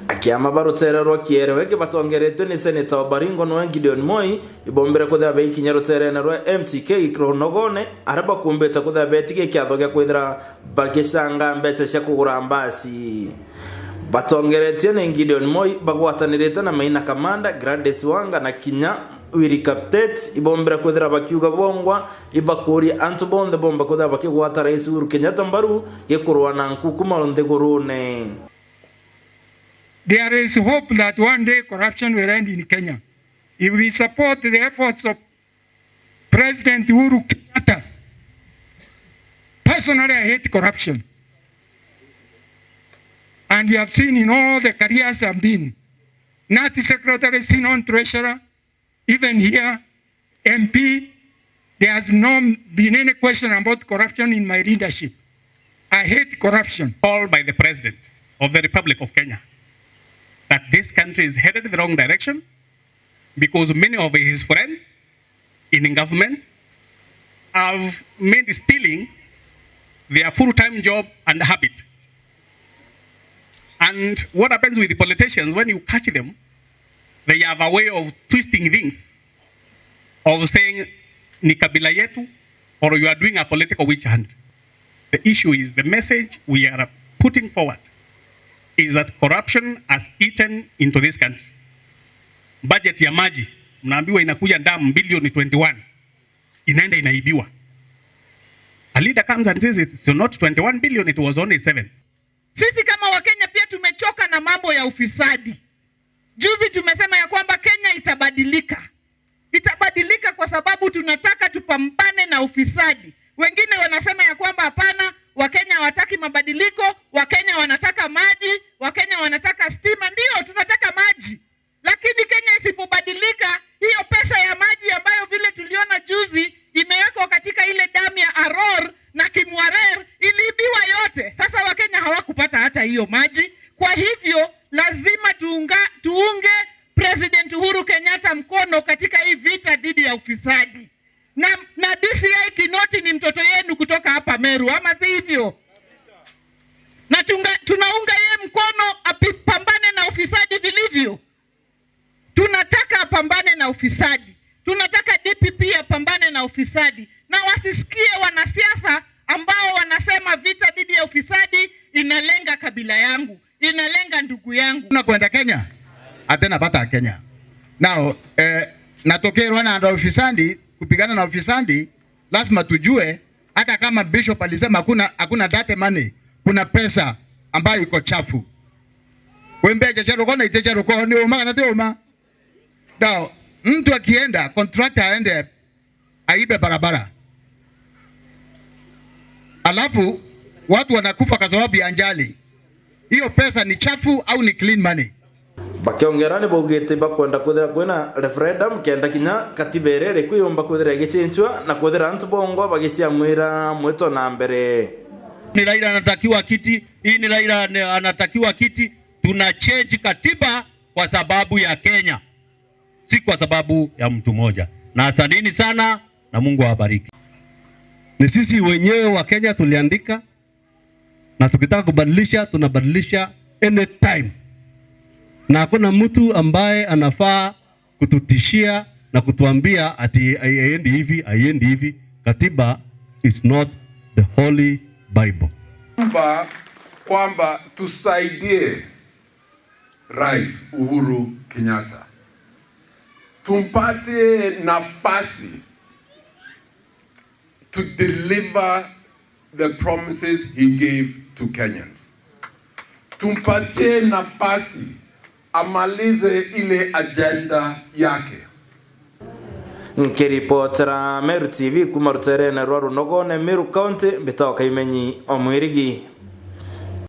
akiama barutererwa kierewe ke batongeretwe ni Senator Baringo no Gideon Moi ibombere kutha be ikinya ruterene rwa MCK Kronogone araba kumbeta kutha betige kyatho gya kwithira bagicanga mbese cia kugura mbasi batongeretwe ni Gideon Moi bagwatanirite na Maina Kamanda Gladys Wanga na Kinya Wiri Kaptet ibombere kutha bakiuga bongwa ibakuri antubonde bomba kutha bakigwata Rais Uhuru Kenyatta mbaru gekurwa na nkukuma ndegorone. There is hope that one day corruption will end in Kenya. If we support the efforts of President Uhuru Kenyatta, personally I hate corruption. And you have seen in all the careers I've been, Nati Secretary, Sinon Treasurer, even here, MP, there has not been any question about corruption in my leadership. I hate corruption. Called by the President of the Republic of Kenya that this country is headed in the wrong direction because many of his friends in government have made stealing their full-time job and habit. And what happens with the politicians when you catch them, they have a way of twisting things, of saying ni kabila yetu, or you are doing a political witch hunt. The issue is the message we are putting forward is that corruption has eaten into this country. Budget ya maji mnaambiwa inakuja damu bilioni 21 inaenda inaibiwa. A leader comes and says it's not 21 billion, it was only 7. Sisi kama Wakenya pia tumechoka na mambo ya ufisadi. Juzi tumesema ya kwamba Kenya itabadilika. Itabadilika kwa sababu tunataka tupambane na ufisadi. Wengine wanasema ya kwamba hapana, Wakenya hawataki mabadiliko, Wakenya wanataka maji, Wakenya wanataka stima. Ndio tunataka maji. Lakini Kenya isipobadilika, hiyo pesa ya maji ambayo vile tuliona juzi imewekwa katika ile damu ya Aror na Kimwarer iliibiwa yote. Sasa Wakenya hawakupata hata hiyo maji. Kwa hivyo lazima tuunge President Uhuru Kenyatta mkono katika hii vita dhidi ya ufisadi. Na DCI Kinoti ni mtoto yenu kutoka hapa Meru, ama si hivyo? Na tunaunga yeye mkono apambane na ufisadi vilivyo. Tunataka apambane na ufisadi. Tunataka DPP apambane na ufisadi. Na wasisikie wanasiasa ambao wanasema vita dhidi ya ufisadi inalenga kabila yangu, inalenga ndugu yangu. Tunakwenda Kenya, atena pata Kenya. Now, natokerwa na ufisadi, kupigana na ufisadi, lazima tujue hata kama Bishop alisema hakuna date money, kuna pesa ambayo iko chafu. Wembeje cheruko na ite cheruko ni uma na teuma. Now, mtu akienda contractor aende aibe barabara. Alafu watu wanakufa kwa sababu ya njali. Hiyo pesa ni chafu au ni clean money? Bakiongerane bogete bakwenda kuthira kwena referendum kenda kinya katiberere kwiyomba kuthira gichinchwa na kuthira antu bongo bagicia mwira mweto na mbere. Ni Raila anatakiwa kiti, hii ni Raila anatakiwa kiti. Tuna change katiba kwa sababu ya Kenya, si kwa sababu ya mtu mmoja. Na asanteni sana na Mungu awabariki. Ni sisi wenyewe wa Kenya tuliandika, na tukitaka kubadilisha tunabadilisha anytime. Na hakuna mtu ambaye anafaa kututishia na kutuambia ati aiendi hivi. Katiba is not the holy Bible. Kwamba tusaidie Rais Uhuru Kenyatta, tumpatie nafasi to deliver the promises he gave to Kenyans. Tumpatie nafasi amalize ile agenda yake. Nkiripotera Meru TV kuma ruterene rwa Runogone Meru County bitoka imenyi omwirigi.